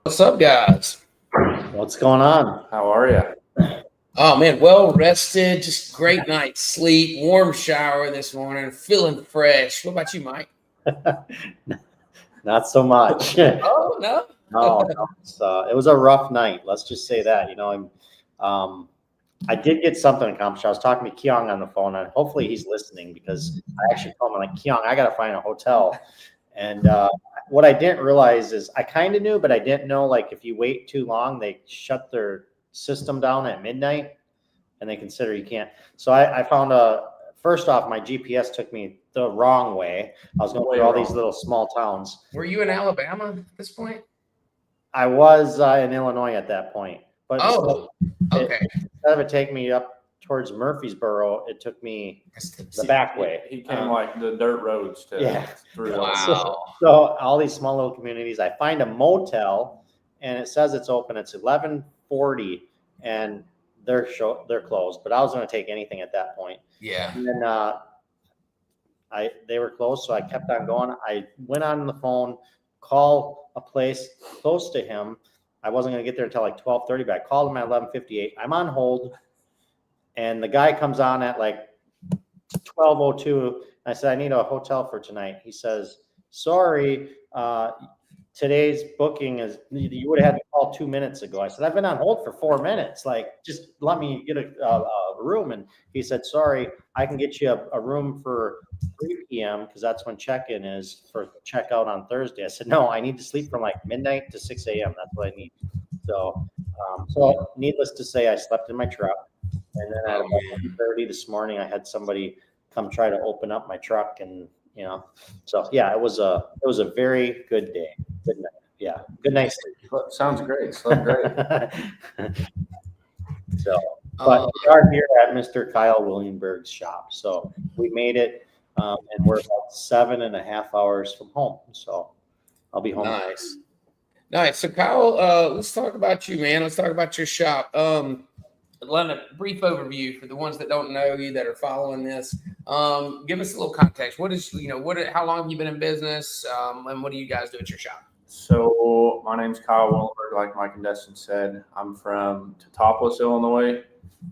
What's up, guys? What's going on? How are you? Oh man, well rested, just great night's sleep, warm shower this morning, feeling fresh. What about you, Mike? Not so much. Oh no. It was a rough night. Let's just say that. I did get something accomplished. I was talking to Keong on the phone, and hopefully he's listening because I actually told him, like, Keong, I got to find a hotel. And what I didn't realize is I kind of knew, but I didn't know, like, if you wait too long, they shut their system down at midnight and they consider you can't. So I found first off, my GPS took me the wrong way. I was going through all these little small towns. Were you in Alabama at this point? I was in Illinois at that point. But okay. Instead of it taking me up towards Murfreesboro, it took me the back way. He came like the dirt roads to through. Wow. So all these small little communities, I find a motel and it says it's open. It's 11:40 and they're closed. But I was going to take anything at that point. Yeah. And then they were closed, so I kept on going. I went on the phone, called a place close to him. I wasn't going to get there until like 12:30, but I called him at 11:58. I'm on hold, and the guy comes on at like 12:02. I said, I need a hotel for tonight. He says, sorry, today's booking is, you would have had to call 2 minutes ago. I said, I've been on hold for 4 minutes. Like, just let me get a room. And he said, sorry, I can get you a room for 3 p.m. because that's when check-in is for checkout on Thursday. I said, no, I need to sleep from like midnight to 6 a.m. That's what I need. So needless to say, I slept in my truck. And then at about 2:30 this morning, I had somebody come try to open up my truck, and so yeah, it was a very good day. Good night. Yeah, good night sleep. Sounds great. Slept great. But we are here at Mr. Kyle Willenborg's shop, so we made it, and we're about 7.5 hours from home. So I'll be home. Nice. So Kyle, let's talk about you, man. Let's talk about your shop. Let a brief overview for the ones that don't know you that are following this. Give us a little context. How long have you been in business? And what do you guys do at your shop? So my name's Kyle Willenborg, like Mike and Dustin said. I'm from Topless, Illinois.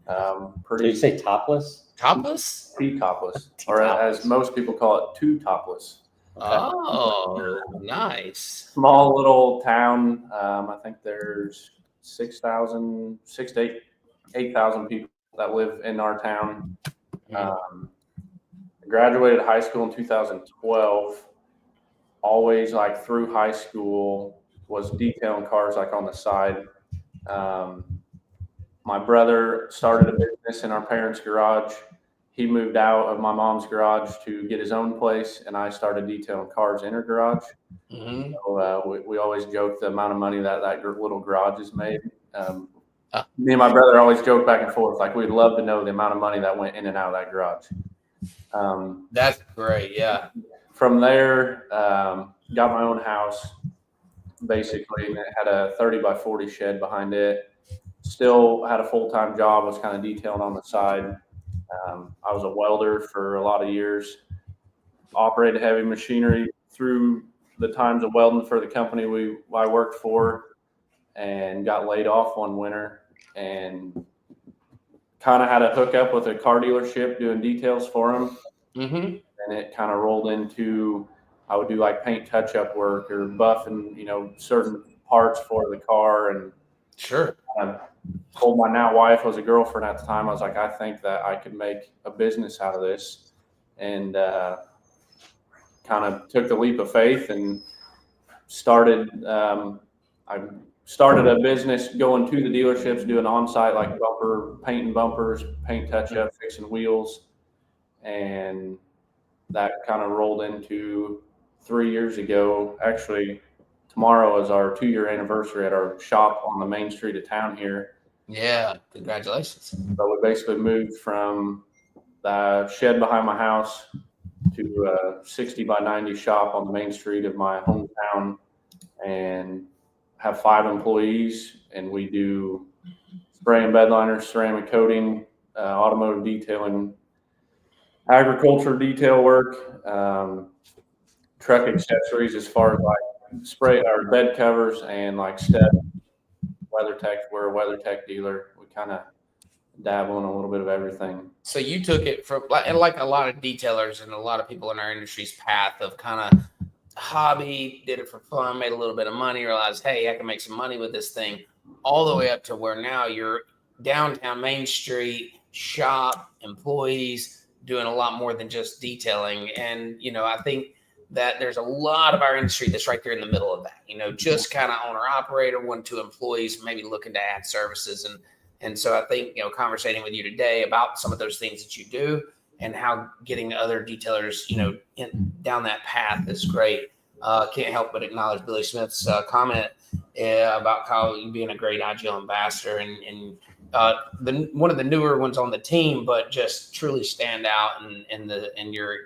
Did you say topless? Topless? Topless, or as most people call it, two topless. Okay. Oh, nice. Small little town. I think there's 6,000 to 8,000 people that live in our town. I graduated high school in 2012. Always, like, through high school, was detailing cars, like, on the side. My brother started a business in our parents' garage. He moved out of my mom's garage to get his own place, and I started detailing cars in her garage. Mm-hmm. So we always joke the amount of money that little garage has made. Me and my brother always joke back and forth, like, we'd love to know the amount of money that went in and out of that garage. That's great, yeah. From there, got my own house, basically, and it had a 30 by 40 shed behind it. Still had a full-time job, was kind of detailing on the side. I was a welder for a lot of years, operated heavy machinery through the times of welding for the company I worked for, and got laid off one winter and kind of had a hookup with a car dealership doing details for them. Mm-hmm. And it kind of rolled into, I would do like paint touch-up work or buffing, certain parts for the car. And sure. I told my now wife, was a girlfriend at the time, I was like, I think that I could make a business out of this. And kind of took the leap of faith and started, I started a business going to the dealerships, doing on-site, like painting bumpers, paint touch-up, fixing wheels. And that kind of rolled into 3 years ago. Actually, tomorrow is our 2-year anniversary at our shop on the main street of town here. Yeah, congratulations. But we basically moved from the shed behind my house to a 60 by 90 shop on the main street of my hometown, and have 5 employees, and we do spray and bed liners, ceramic coating, automotive detailing, agriculture detail work, truck accessories as far as like spray our bed covers and like step WeatherTech. We're a WeatherTech dealer. We kind of dabble in a little bit of everything. So you took it from like a lot of detailers and a lot of people in our industry's path of kind of hobby, did it for fun, made a little bit of money, realized, hey, I can make some money with this thing, all the way up to where now you're downtown Main Street, shop, employees, doing a lot more than just detailing. And, I think that there's a lot of our industry that's right there in the middle of that, just kind of owner operator, 1-2 employees, maybe looking to add services. And so I think, conversating with you today about some of those things that you do and how getting other detailers, down that path is great. Can't help but acknowledge Billy Smith's comment about how you being a great IGL ambassador and one of the newer ones on the team, but just truly stand out. And your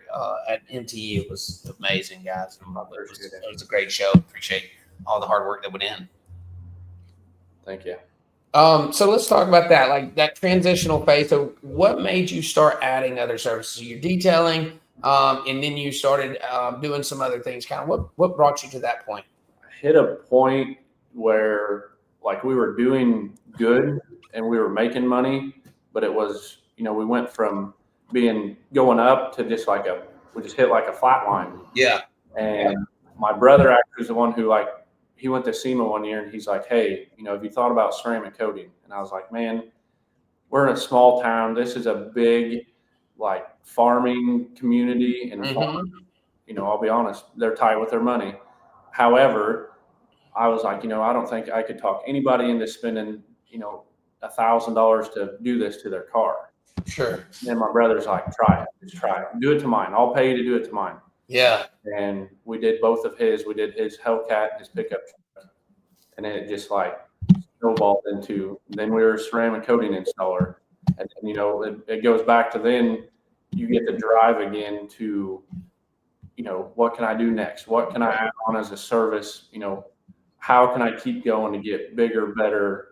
at MTE, it was amazing, guys. It was a great show. Appreciate all the hard work that went in. Thank you. So let's talk about that, like that transitional phase. So what made you start adding other services? You're detailing, and then you started doing some other things. Kind of what brought you to that point? I hit a point where like we were doing good and we were making money, but it was, we went from going up to just we just hit like a flat line. Yeah. And my brother actually is the one who he went to SEMA one year and he's like, hey, have you thought about ceramic coating? And I was like, man, we're in a small town. This is a big farming community. And, I'll be honest, they're tight with their money. However, I was like, I don't think I could talk anybody into spending, $1,000 to do this to their car. Sure. And my brother's like, try it. Just try it. Do it to mine. I'll pay you to do it to mine. Yeah. And we did both of his. We did his Hellcat and his pickup truck. And it just snowballed into, then we were a ceramic coating installer. And it goes back to then you get the drive again to, what can I do next? What can I add on as a service? How can I keep going to get bigger, better,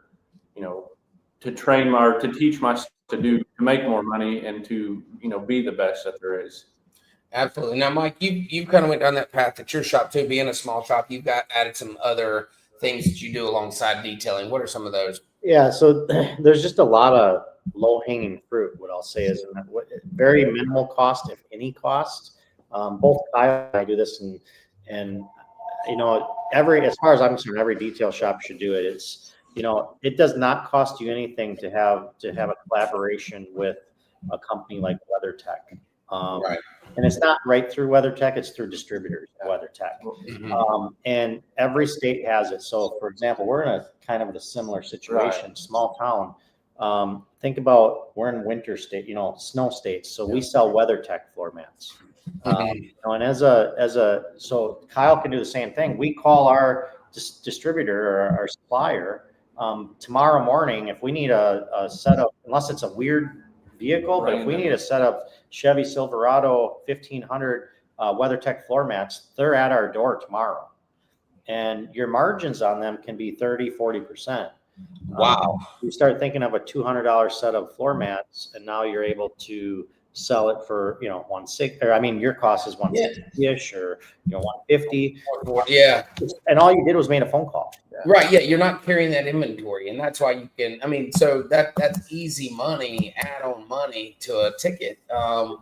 to teach myself to make more money and to, be the best that there is. Absolutely. Now, Mike, you kind of went down that path at your shop too, being a small shop. You've got added some other things that you do alongside detailing. What are some of those? Yeah, so there's just a lot of low-hanging fruit. What I'll say is very minimal cost, if any cost. Both Kyle and I do this, and as far as I'm concerned, every detail shop should do it. It's it does not cost you anything to have a collaboration with a company like WeatherTech. Right. And it's not right through WeatherTech, it's through distributors, WeatherTech. Mm-hmm. And every state has it. So for example, we're in a kind of a similar situation, small town. Think about, we're in winter state, snow states. So we sell WeatherTech floor mats. And so Kyle can do the same thing. We call our distributor or our supplier tomorrow morning if we need a set of, unless it's a weird vehicle, but if we need a set of Chevy Silverado 1500 WeatherTech floor mats, they're at our door tomorrow. And your margins on them can be 30-40%. Wow. You start thinking of a $200 set of floor mats, and now you're able to sell it for $160, or your cost is $160-ish, or $150. Yeah. And all you did was made a phone call. Right. Yeah. You're not carrying that inventory. And that's why you can, so that's easy money, add-on money to a ticket,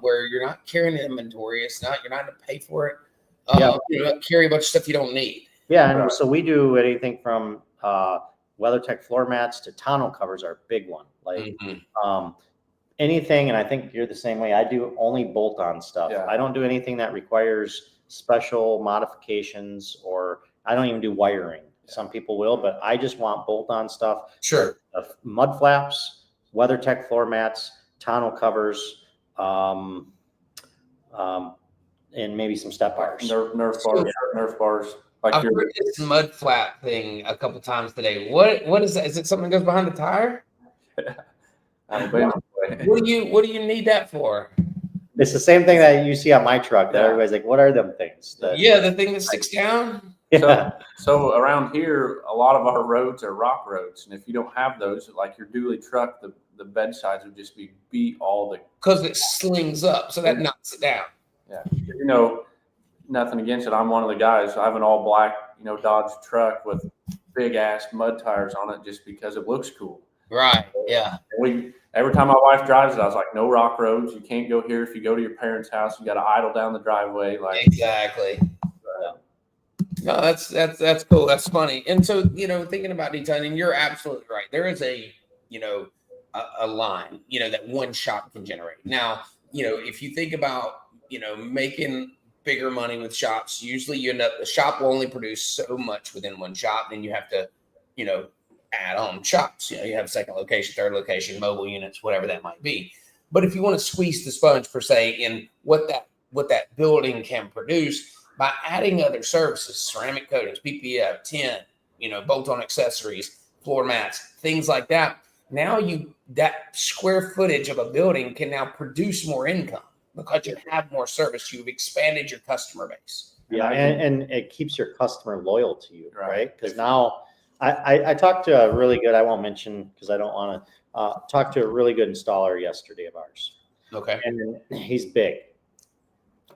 where you're not carrying the inventory. You're not going to pay for it. You're not carry a bunch of stuff you don't need. Yeah. And so we do anything from WeatherTech floor mats to tonneau covers are a big one. Anything, and I think you're the same way. I do only bolt-on stuff. Yeah. I don't do anything that requires special modifications, or I don't even do wiring. Some people will, but I just want bolt-on stuff. Sure. Mud flaps, WeatherTech floor mats, tonneau covers, and maybe some step bars. Nerf bars. I've heard this mud flap thing a couple times today. What is that? Is it something that goes behind the tire? What do you need that for? It's the same thing that you see on my truck that everybody's like, what are them things? The thing that sticks down. Yeah. So around here, a lot of our roads are rock roads. And if you don't have those, like your dually truck, the bed sides would just be beat all the. Because it slings up. So that knocks it down. Yeah. nothing against it. I'm one of the guys. I have an all black, Dodge truck with big ass mud tires on it just because it looks cool. Right. Yeah. Every time my wife drives it, I was like, no rock roads. You can't go here. If you go to your parents' house, you got to idle down the driveway. Like exactly. No, that's cool. That's funny. And so, thinking about detailing, you're absolutely right. There is a line, that one shop can generate. Now, if you think about, making bigger money with shops, usually the shop will only produce so much within one shop. Then you have to, add on shops. You have second location, third location, mobile units, whatever that might be. But if you want to squeeze the sponge per se in what that building can produce by adding other services, ceramic coatings, PPF, tint, bolt-on accessories, floor mats, things like that. Now that square footage of a building can now produce more income because you have more service. You've expanded your customer base. Yeah, and it keeps your customer loyal to you, right? Because now I talked to a really good, I won't mention because I don't want to, talk to a really good installer yesterday of ours. Okay. And he's big.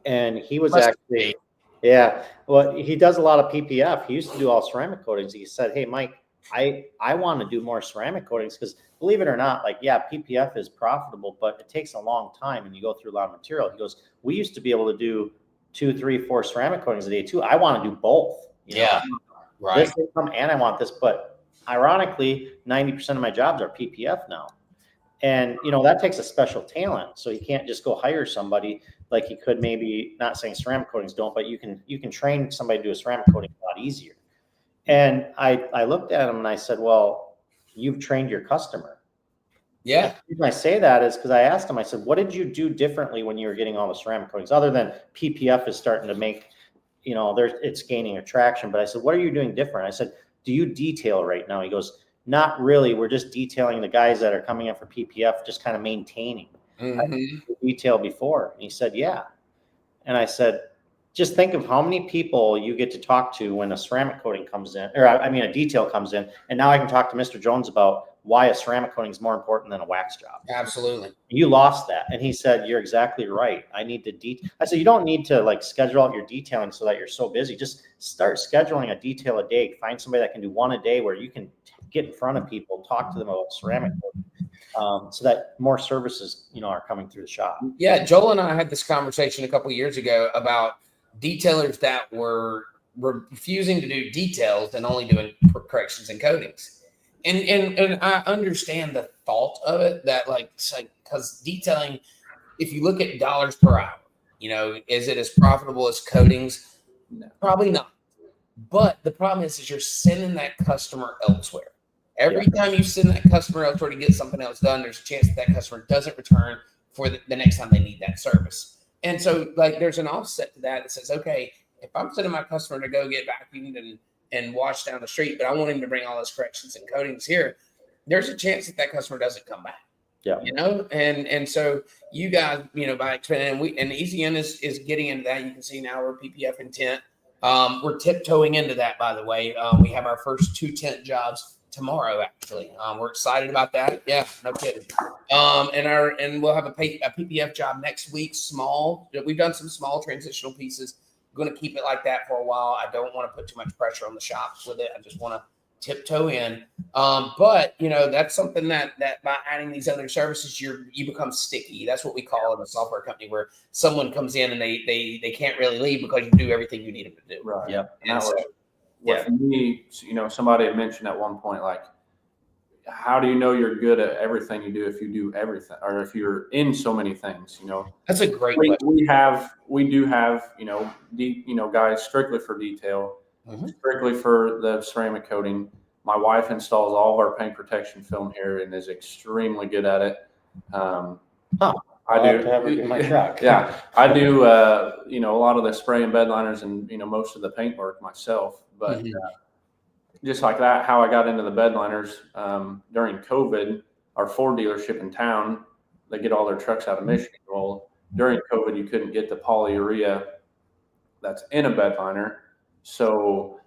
And he was actually, yeah, well, he does a lot of PPF. He used to do all ceramic coatings. He said, hey, Mike, I want to do more ceramic coatings because believe it or not, like, yeah, PPF is profitable, but it takes a long time and you go through a lot of material. He goes, we used to be able to do 2, 3, 4 ceramic coatings a day too. I want to do both. Yeah. Right. This income and I want this, but ironically, 90% of my jobs are PPF now. And, that takes a special talent. So you can't just go hire somebody like you could maybe, not saying ceramic coatings don't, but you can train somebody to do a ceramic coating a lot easier. And I looked at him and I said, well, you've trained your customer. Yeah. The reason I say that is because I asked him, I said, what did you do differently when you were getting all the ceramic coatings other than PPF is starting to make, it's gaining attraction. But I said, what are you doing different? I said, do you detail right now? He goes, not really. We're just detailing the guys that are coming in for PPF, just kind of maintaining. Detail before. And he said, yeah. And I said, just think of how many people you get to talk to when a ceramic coating comes in, or a detail comes in. And now I can talk to Mr. Jones about why a ceramic coating is more important than a wax job. Absolutely. You lost that. And he said, you're exactly right. I need to I said, you don't need to like schedule out your detailing so that you're so busy. Just start scheduling a detail a day. Find somebody that can do one a day where you can get in front of people, talk to them about ceramic coating, so that more services, are coming through the shop. Yeah. Joel and I had this conversation a couple of years ago about detailers that were refusing to do details and only doing corrections and coatings. And I understand the thought of it that because detailing, if you look at dollars per hour, is it as profitable as coatings? No. Probably not. But the problem is you're sending that customer elsewhere. Every time you send that customer elsewhere to get something else done, there's a chance that customer doesn't return for the next time they need that service. And so there's an offset to that says, okay, if I'm sending my customer to go get vacuumed and washed down the street, but I want him to bring all those corrections and coatings here, there's a chance that customer doesn't come back. Yeah. And so you guys, by expanding, and EasyN is getting into that. You can see now we're PPF and tint. We're tiptoeing into that, by the way. We have our first 2 tent jobs tomorrow, actually. We're excited about that. Yeah, no kidding. And we'll have a PPF job next week. Small. We've done some small transitional pieces. I'm going to keep it like that for a while. I don't want to put too much pressure on the shops with it. I just want to tiptoe in. But that's something that by adding these other services, you become sticky. That's what we call in a software company, where someone comes in and they can't really leave because you do everything you need them to do. Right. Yep. And for me, somebody had mentioned at one point, like, how do you know you're good at everything you do if you do everything, or if you're in so many things? That's a great question. We do have guys strictly for detail, strictly for the ceramic coating. My wife installs all of our paint protection film here and is extremely good at it. I do have her in my truck. Yeah, I do. A lot of the spray and bed liners and most of the paint work myself. But just like that, how I got into the bed liners during COVID, our Ford dealership in town, they get all their trucks out of Michigan. Well, during COVID, you couldn't get the polyurea that's in a bed liner, so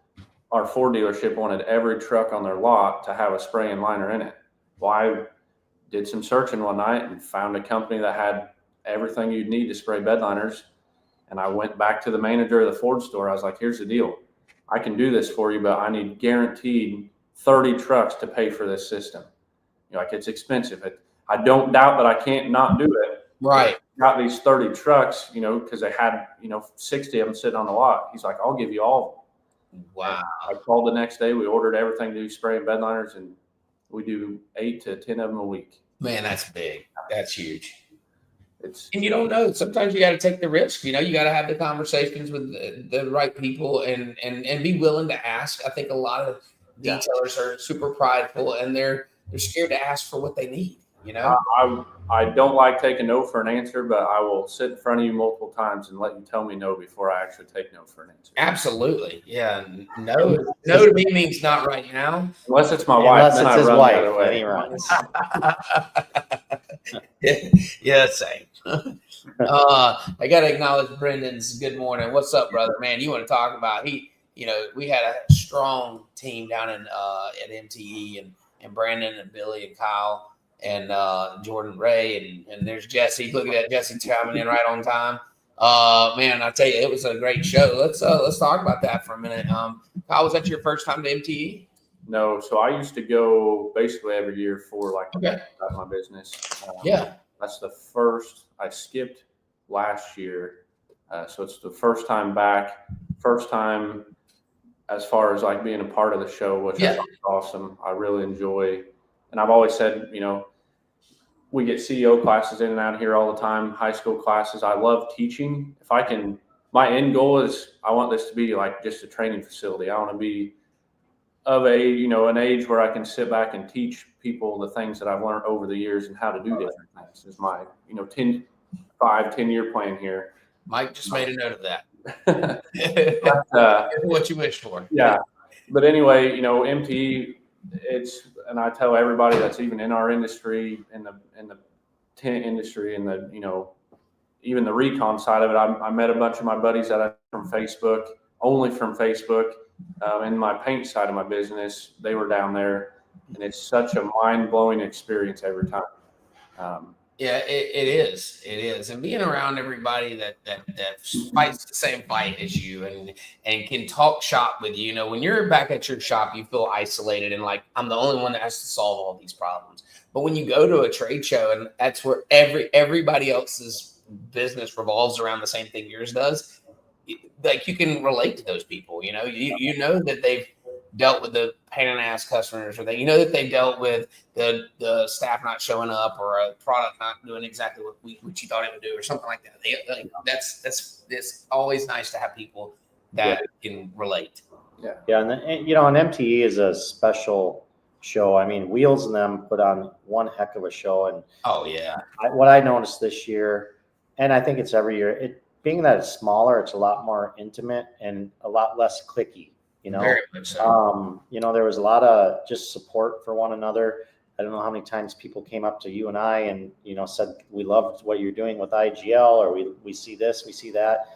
our Ford dealership wanted every truck on their lot to have a spray and liner in it. Well, I did some searching one night and found a company that had everything you'd need to spray bed liners. And I went back to the manager of the Ford store. I was like, here's the deal. I can do this for you, but I need guaranteed 30 trucks to pay for this system. Like, it's expensive. I don't doubt that I can't not do it. Right. Got these 30 trucks, because they had, 60 of them sitting on the lot. He's like, I'll give you all of them. Wow. And I called the next day. We ordered everything to do spray and bed liners, and we do 8 to 10 of them a week. Man, that's big. That's huge. And you don't know. Sometimes you got to take the risk. You got to have the conversations with the right people and be willing to ask. I think a lot of detailers are super prideful and they're scared to ask for what they need. I don't like taking no for an answer, but I will sit in front of you multiple times and let you tell me no before I actually take no for an answer. Absolutely. Yeah. No to me means not right now. Unless it's my wife. Unless it's his wife, then he runs. Yeah, same. I got to acknowledge Brendan's good morning. What's up, brother? Man, you want to talk about we had a strong team down in at MTE and Brandon and Billy and Kyle and Jordan Ray and there's Jesse. Look at that, Jesse coming in right on time. Man, I tell you, it was a great show. Let's talk about that for a minute. Kyle, was that your first time to MTE? No, so I used to go basically every year for my business. That's the first. I skipped last year, so it's the first time back. First time as far as like being a part of the show, which is awesome. I really enjoy, and I've always said, we get CEO classes in and out here all the time, high school classes. I love teaching. If I can, my end goal is I want this to be like just a training facility. I want to be of an age where I can sit back and teach people the things that I've learned over the years and how to do different things. Is my 10-year plan here. Mike just made a note of that. But, what you wish for. Yeah, but anyway, MTE. And I tell everybody that's even in our industry, in the tent industry, and even the recon side of it. I met a bunch of my buddies that I'm from Facebook, only from Facebook. In my paint side of my business, they were down there, and it's such a mind-blowing experience every time. Yeah, it is, and being around everybody that fights the same fight as you and can talk shop with you. When you're back at your shop, you feel isolated and like I'm the only one that has to solve all these problems. But when you go to a trade show and that's where everybody else's business revolves around the same thing yours does, like you can relate to those people. You know that they've dealt with the pain in the ass customers, or that they've dealt with the staff not showing up or a product not doing exactly what you thought it would do or something like that. That's always nice to have people that can relate. Yeah, and MTE is a special show. I mean, Wheels and them put on one heck of a show, and what I noticed this year, and I think it's every year, being that it's smaller, it's a lot more intimate and a lot less cliquey. Very much so. There was a lot of just support for one another. I don't know how many times people came up to you and I and, said, we loved what you're doing with IGL, or we see this, we see that.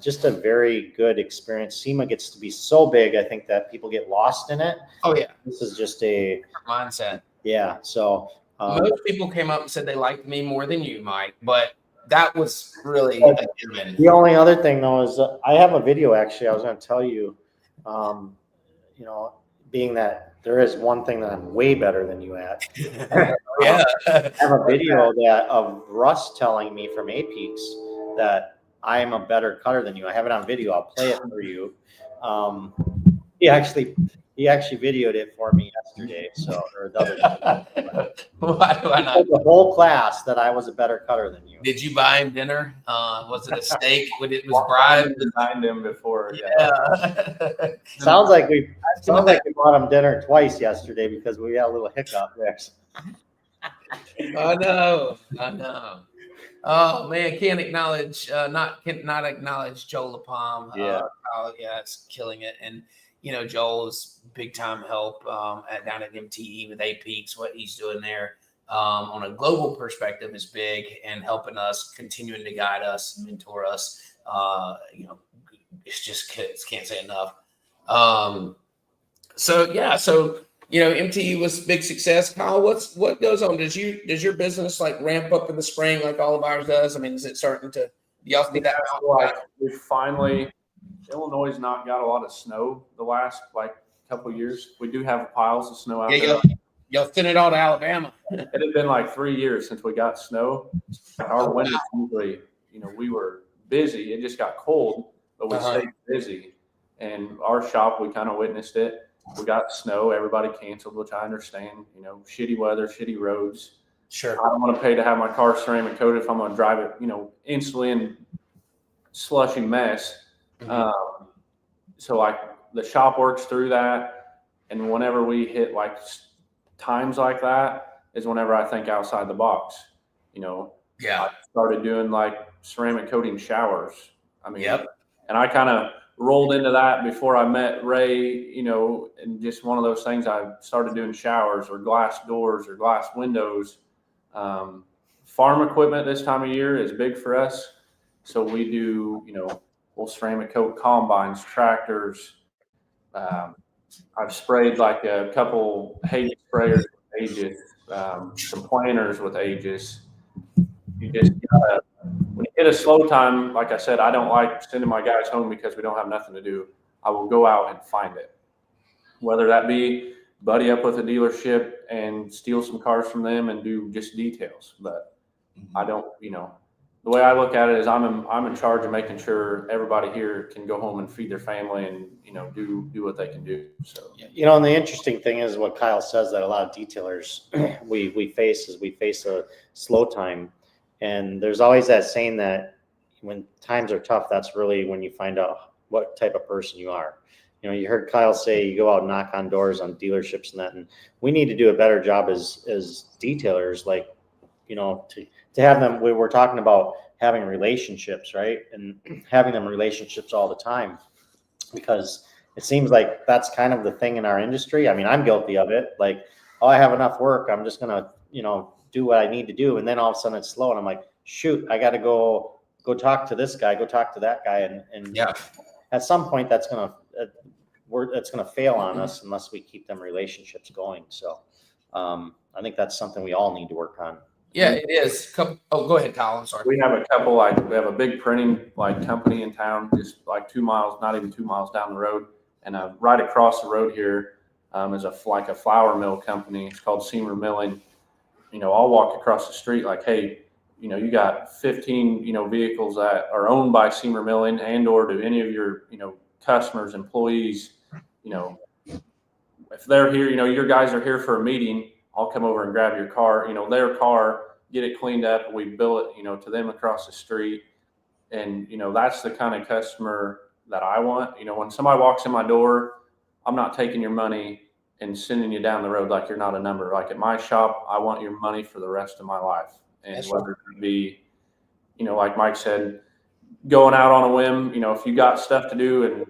Just a very good experience. SEMA gets to be so big, I think, that people get lost in it. Oh, yeah. This is just a mindset. Yeah. So most people came up and said they liked me more than you, Mike, but that was really a given. The only other thing, though, is I have a video, actually, I was going to tell you. Being that there is one thing that I'm way better than you at. I have a video of Russ telling me from Apex that I am a better cutter than you. I have it on video. I'll play it for you. He actually videoed it for me yesterday. Or the other day. Why not? The whole class that I was a better cutter than you. Did you buy him dinner? Was it a steak? It was bribed. Designed him before. Yeah. Sounds like we bought him dinner twice yesterday because we had a little hiccup there. I know. Oh man, can't not acknowledge Joel LaPalm. It's killing it. And Joel's big time help down at MTE with Apex. What he's doing there on a global perspective is big, and helping us, continuing to guide us, mentor us. It's just can't say enough. So MTE was big success. Kyle, what goes on? Does your business like ramp up in the spring like all of ours does? I mean, is it starting to Y'all see that? Like we finally, Illinois not got a lot of snow the last like couple of years. We do have piles of snow out there. Y'all send it all to Alabama. It had been like 3 years since we got snow. Our winters usually, we were busy. It just got cold, but we stayed busy. And our shop, we kind of witnessed it. We got snow. Everybody canceled, which I understand. Shitty weather, shitty roads. Sure. I don't want to pay to have my car ceramic coated if I'm going to drive it, instantly in slushy mess. Mm-hmm. So like the shop works through that. And whenever we hit like times like that is whenever I think outside the box. I started doing like ceramic coating showers. And I kind of rolled into that before I met Ray, and just one of those things. I started doing showers or glass doors or glass windows. Farm equipment this time of year is big for us. So we do, we'll ceramic coat combines, tractors. I've sprayed like a couple hay sprayers with Aegis, some planters with Aegis. You just gotta, when you hit a slow time, like I said, I don't like sending my guys home because we don't have nothing to do. I will go out and find it. Whether that be buddy up with a dealership and steal some cars from them and do just details. But I don't, the way I look at it is I'm in charge of making sure everybody here can go home and feed their family and, do what they can do. So, and the interesting thing is what Kyle says, that a lot of detailers we face a slow time. And there's always that saying that when times are tough, that's really when you find out what type of person you are. You heard Kyle say you go out and knock on doors on dealerships and that, and we need to do a better job as detailers, like, to have them. We were talking about having relationships, right? And having them relationships all the time, because it seems like that's kind of the thing in our industry. I mean, I'm guilty of it. Like, oh, I have enough work. I'm just going to, do what I need to do. And then all of a sudden it's slow. And I'm like, shoot, I got to go talk to this guy, go talk to that guy. And at some point that's going to fail on us unless we keep them relationships going. So I think that's something we all need to work on. Yeah, it is. Go ahead, Kyle. I'm sorry. We have a couple, we have a big printing company in town, just like 2 miles, not even 2 miles down the road. And right across the road here is a flour mill company. It's called Seymour Milling. I'll walk across the street like, hey, you got 15, vehicles that are owned by Seymour Milling, and or do any of your, customers, employees, if they're here, your guys are here for a meeting, I'll come over and grab your car, their car, get it cleaned up. We bill it, to them across the street. And, that's the kind of customer that I want. When somebody walks in my door, I'm not taking your money and sending you down the road like you're not a number. Like at my shop, I want your money for the rest of my life. And that's whether it be, like Mike said, going out on a whim, if you got stuff to do and,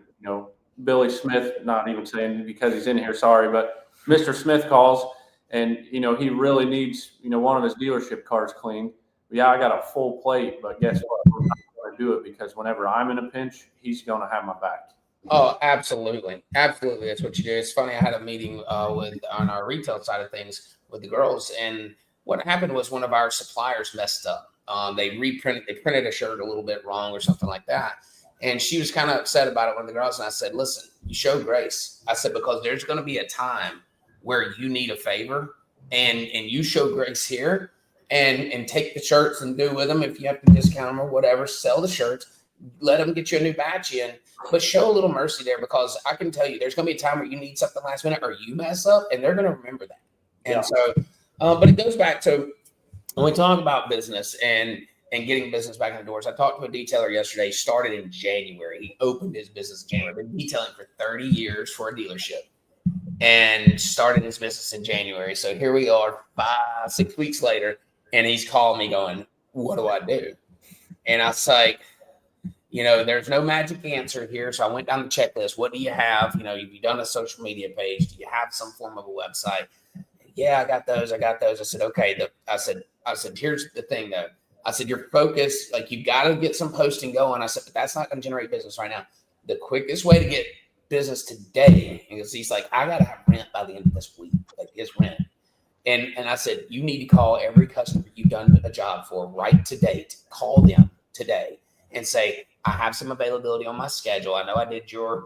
Billy Smith, not even saying because he's in here, sorry, but Mr. Smith calls and, he really needs, one of his dealership cars cleaned. Yeah, I got a full plate, but guess what? I'm not going to do it because whenever I'm in a pinch, he's going to have my back. Oh, absolutely. Absolutely. That's what you do. It's funny. I had a meeting on our retail side of things with the girls. And what happened was one of our suppliers messed up. They printed a shirt a little bit wrong or something like that. And she was kind of upset about it, one of the girls. And I said, listen, you show grace. I said, because there's going to be a time where you need a favor and you show grace here and take the shirts and do with them. If you have to discount them or whatever, sell the shirts, let them get you a new batch in. But show a little mercy there, because I can tell you there's going to be a time where you need something last minute or you mess up, and they're going to remember that. And so, but it goes back to when we talk about business and getting business back in the doors. I talked to a detailer yesterday. He started in January. He opened his business in January. Been detailing for 30 years for a dealership and started his business in January. So here we are 5-6 weeks later, and he's calling me going, what do I do? And I was like, there's no magic answer here. So I went down the checklist. What do you have? Have you done a social media page? Do you have some form of a website? Yeah, I got those. I said, okay. I said, here's the thing though. I said, your focus, like you got to get some posting going. I said, but that's not going to generate business right now. The quickest way to get business today, because he's like, I got to have rent by the end of this week. Like it's rent. And I said, you need to call every customer you've done a job for right to date. Call them today and say, I have some availability on my schedule. I know I did your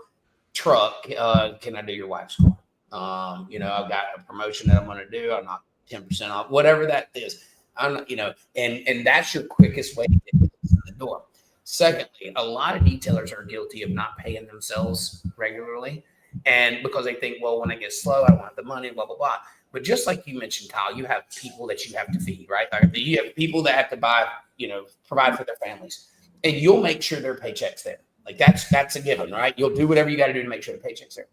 truck. Can I do your wife's car? You know, I've got a promotion that I'm going to do. I'm not 10% off, whatever that is. I'm not, you know, and that's your quickest way to get in the door. Secondly, a lot of detailers are guilty of not paying themselves regularly. And because they think, well, when I get slow, I don't have the money, blah, blah, blah. But just like you mentioned, Kyle, you have people that you have to feed, right? Like you have people that have to buy, you know, provide for their families. And you'll make sure their paycheck's there. Like that's a given, right? You'll do whatever you got to do to make sure the paycheck's there.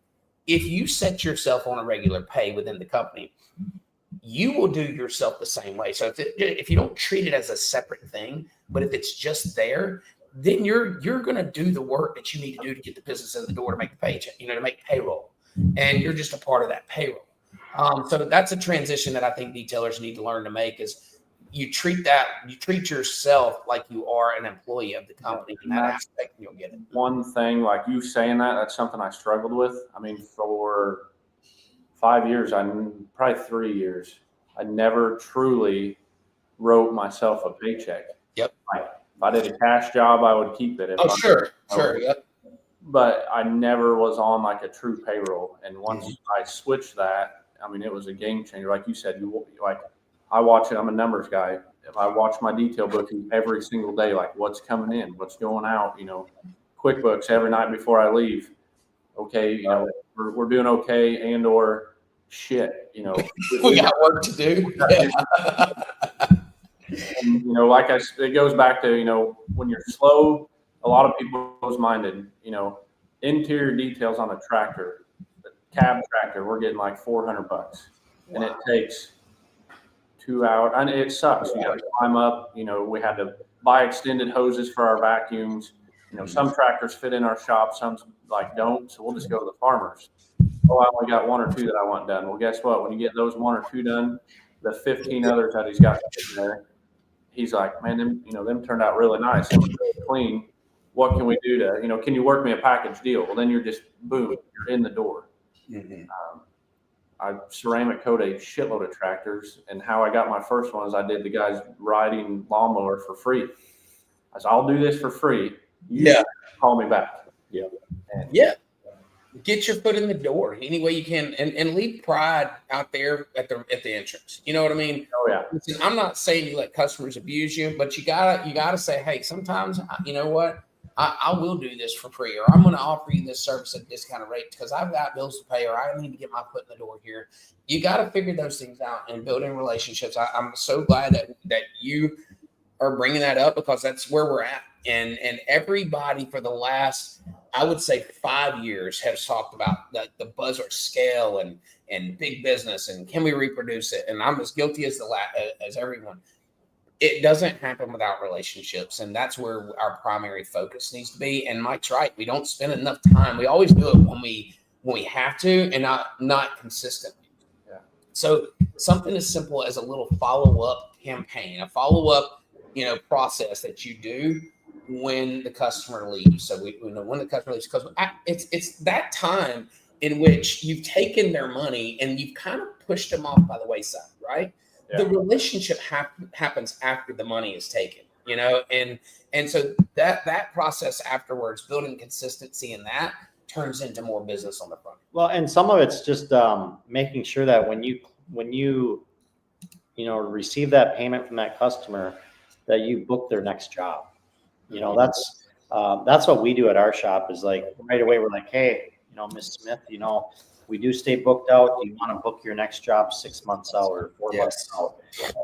If you set yourself on a regular pay within the company, you will do yourself the same way. So if you don't treat it as a separate thing, but if it's just there, then you're going to do the work that you need to do to get the business in the door to make the paycheck, you know, to make payroll. And you're just a part of that payroll. So that's a transition that I think detailers need to learn to make is you treat yourself like you are an employee of the company. In that aspect, you'll get it. One thing, like you saying that's something I struggled with. I mean, for 5 years, probably 3 years, I never truly wrote myself a paycheck. Yep. Like, if I did a cash job, I would keep it. Sure. Yep. But I never was on like a true payroll. And once I switched that, I mean, it was a game changer. Like you said, I watch it. I'm a numbers guy. If I watch my detail booking every single day, like what's coming in, what's going out, you know, QuickBooks every night before I leave. Okay, you know, we're doing okay, and or shit, you know. We got work to do. And, you know, it goes back to, you know, when you're slow, a lot of people close-minded, you know, interior details on a tractor, the cab tractor, we're getting like $400, and it takes 2 hours, and it sucks. You got to climb up. You know, we had to buy extended hoses for our vacuums. You know, some tractors fit in our shop, some like don't, so we'll just go to the farmers. Oh, I only got 1 or 2 that I want done. Well, guess what? When you get those 1 or 2 done, the 15 others that he's got in there, he's like, man, them turned out really nice, really clean. What can we do to, you know, can you work me a package deal? Well, then you're just boom, you're in the door. I ceramic coat a shitload of tractors, and how I got my first one is I did the guy's riding lawnmower for free. I said, I'll do this for free. You call me back. Get your foot in the door any way you can, and leave pride out there at the entrance. You know what I mean? Oh yeah. Listen, I'm not saying you let customers abuse you, but you gotta say, hey, sometimes you know what, I will do this for free, or I'm going to offer you this service at a discounted rate because I've got bills to pay, or I need to get my foot in the door here. You got to figure those things out and building relationships. I'm so glad that you are bringing that up because that's where we're at. And everybody for the last, I would say 5 years has talked about the buzzword scale and big business and can we reproduce it? And I'm as guilty as as everyone. It doesn't happen without relationships, and that's where our primary focus needs to be. And Mike's right; we don't spend enough time. We always do it when we have to, and not consistently. Yeah. So something as simple as a little follow-up campaign, a follow-up, you know, process that you do when the customer leaves. So we know when the customer leaves, because it's that time in which you've taken their money and you've kind of pushed them off by the wayside, right? Yeah. The relationship happens after the money is taken, you know, and so that process afterwards, building consistency in that turns into more business on the front. Well, and some of it's just making sure that when you receive that payment from that customer, that you book their next job. You know, that's what we do at our shop is like right away we're like, hey, you know, Miss Smith, you know, we do stay booked out. Do you want to book your next job 6 months out or 4 months out?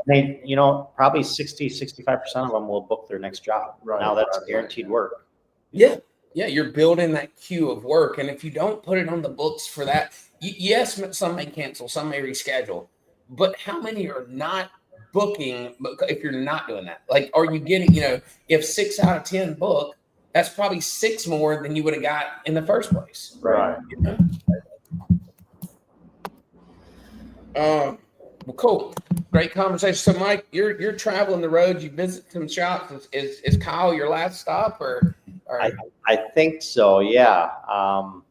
They, you know, probably 65% of them will book their next job. Right. Now that's guaranteed work. Yeah. Yeah. You're building that queue of work. And if you don't put it on the books for that, yes, some may cancel, some may reschedule, but how many are not booking if you're not doing that? Like, are you getting, you know, if 6 out of 10 book, that's probably 6 more than you would have got in the first place. Right. You know? Well, cool. Great conversation. So, Mike, you're traveling the road. You visit some shops. Is Kyle your last stop, or? I think so. Yeah. I'm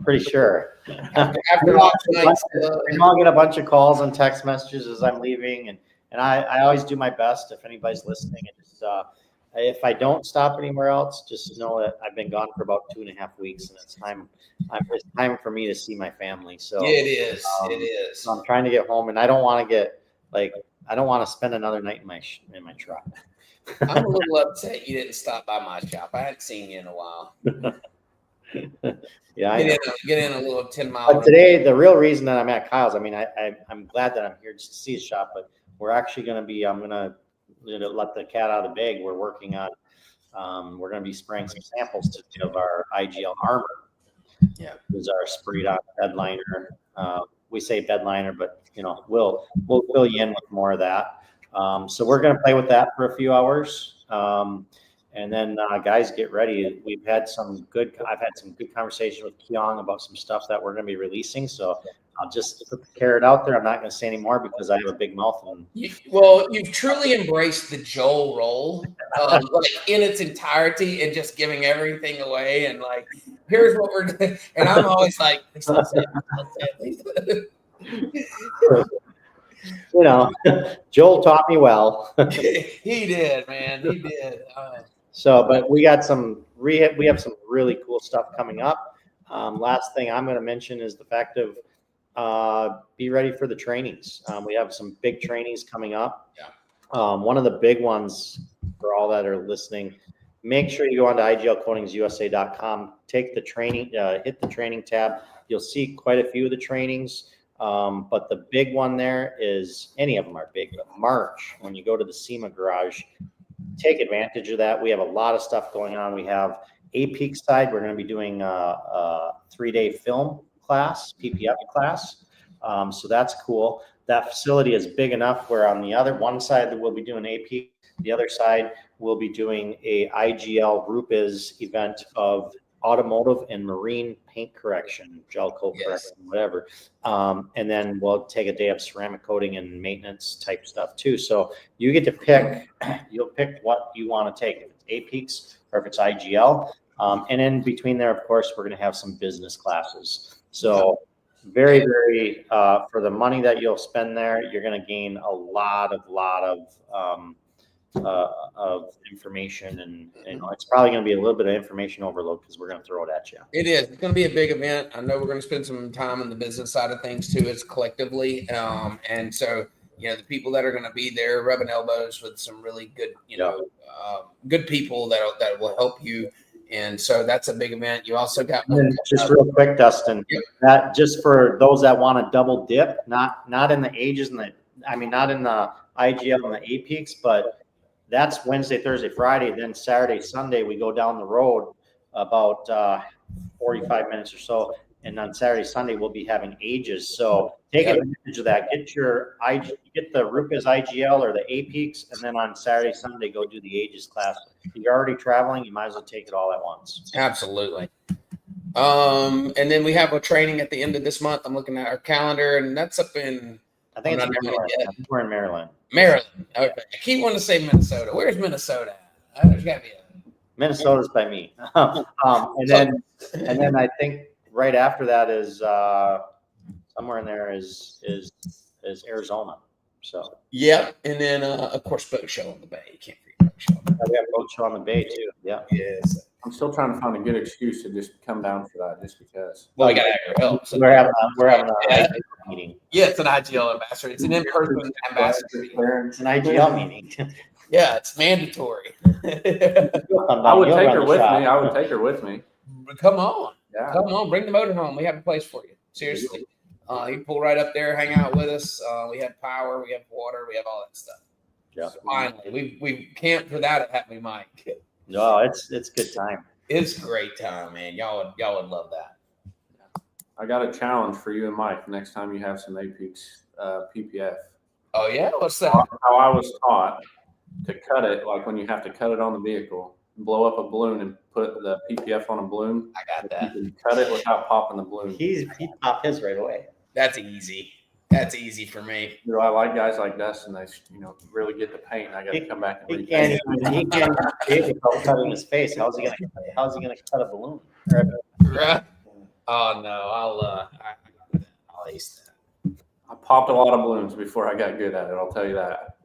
pretty sure. After last night, I'll get a bunch of calls and text messages as I'm leaving, and I always do my best if anybody's listening, and just if I don't stop anywhere else, just know that I've been gone for about 2.5 weeks, and it's time for me to see my family. So Yeah, it is. It is. so I'm trying to get home, and I don't want to I don't want to spend another night in my truck. I'm a little upset you didn't stop by my shop. I hadn't seen you in a while. Yeah, I know. Get in a little 10-mile. But today, the real reason that I'm at Kyle's, I mean, I'm glad that I'm here just to see his shop, but we're actually going to be, I'm going to let the cat out of the bag. We're working on, we're going to be spraying some samples today of our IGL armor. Yeah. This is our sprayed on bed liner. We say bed liner, but we'll fill you in with more of that. So we're going to play with that for a few hours. And then guys, get ready. I've had some good conversation with Keong about some stuff that we're going to be releasing. So I'll just put the carrot out there. I'm not going to say any more because I have a big mouth. You've truly embraced the Joel role, like in its entirety, and just giving everything away. And like, here's what we're doing. And I'm always like, Joel taught me well. He did, man. He did. So, but we have some really cool stuff coming up. Last thing I'm going to mention is the fact of be ready for the trainings. We have some big trainings coming up. Yeah. One of the big ones for all that are listening, make sure you go on to iglcoatingsusa.com, take the training, hit the training tab. You'll see quite a few of the trainings. But the big one there is, any of them are big, but March, when you go to the SEMA garage, take advantage of that. We have a lot of stuff going on. We have APEAK side. We're going to be doing a 3-day film class, PPF class. So that's cool. That facility is big enough where on the one side that we'll be doing APEAK, the other side we'll be doing a IGL RUPIS event of automotive and marine paint correction, gel coat correction, whatever. And then we'll take a day of ceramic coating and maintenance type stuff too. So you get to pick, you'll pick what you want to take, if it's APEAKs or if it's IGL. And in between there, of course, we're going to have some business classes. So very, very, for the money that you'll spend there, you're going to gain a lot of information, and it's probably going to be a little bit of information overload because we're going to throw it at you. It is. It's going to be a big event. I know we're going to spend some time on the business side of things too, as collectively. And so, the people that are going to be there rubbing elbows with some really good, good people that will help you. And so that's a big event. You also got just real quick, Dustin, that just for those that want to double dip, not in the ages and not in the IGL and the APEAKs, but that's Wednesday, Thursday, Friday. Then Saturday, Sunday, we go down the road about 45 minutes or so. And on Saturday, Sunday, we'll be having ages. So take advantage of that. Get the RUPIS IGL or the APEAKs, and then on Saturday, Sunday, go do the ages class. If you're already traveling, you might as well take it all at once. Absolutely. And then we have a training at the end of this month. I'm looking at our calendar, and that's up in. I think we're in Maryland. Maryland. Okay. I keep wanting to say Minnesota. Where's Minnesota? There's got to be Minnesota's by me. And then I think right after that is somewhere in there is Arizona. So yep. And then of course boat show on the bay. You can't forget boat show. We have boat show on the bay too. Yeah. Yes. I'm still trying to find a good excuse to just come down for that, just because. Well, we got to have your help. So we're having a meeting. Yeah, it's an IGL ambassador. It's an in-person ambassador. It's an IGL meeting. Yeah, it's mandatory. I would take her with me. Come on. Yeah. Come on. Bring the motor home. We have a place for you. Seriously. You can pull right up there, hang out with us. We have power. We have water. We have all that stuff. Yeah. So finally, we camped for that at Happy Mike. No, it's good time. It's a great time, man. Y'all would love that. I got a challenge for you and Mike next time you have some APEAKs PPF. Oh yeah, what's that? How I was taught to cut it, like when you have to cut it on the vehicle, blow up a balloon and put the PPF on a balloon. I got that. You can cut it without popping the balloon. He popped his right away. That's easy. That's easy for me. I like guys like Dustin. They really get the paint. I got to come back and he can't without cutting his face. How's he gonna cut a balloon? Right. Oh no, I'll ace that. I popped a lot of balloons before I got good at it. I'll tell you that.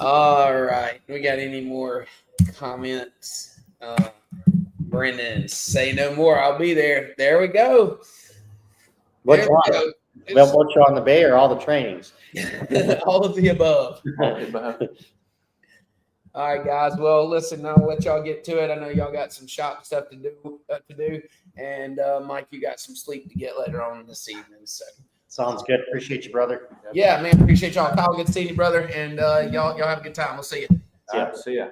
All right. We got any more comments? Brendan, say no more. I'll be there. There we go. Which There we one? go. Willenborg show on the bay or all the trainings? All of the above. But All right, guys. Well, listen, I'll let y'all get to it. I know y'all got some shop stuff to do, and Mike, you got some sleep to get later on this evening. So Sounds good. Appreciate you, brother. yeah, man, appreciate y'all. Kyle, good seeing you, brother, and y'all have a good time. We'll see you. see ya.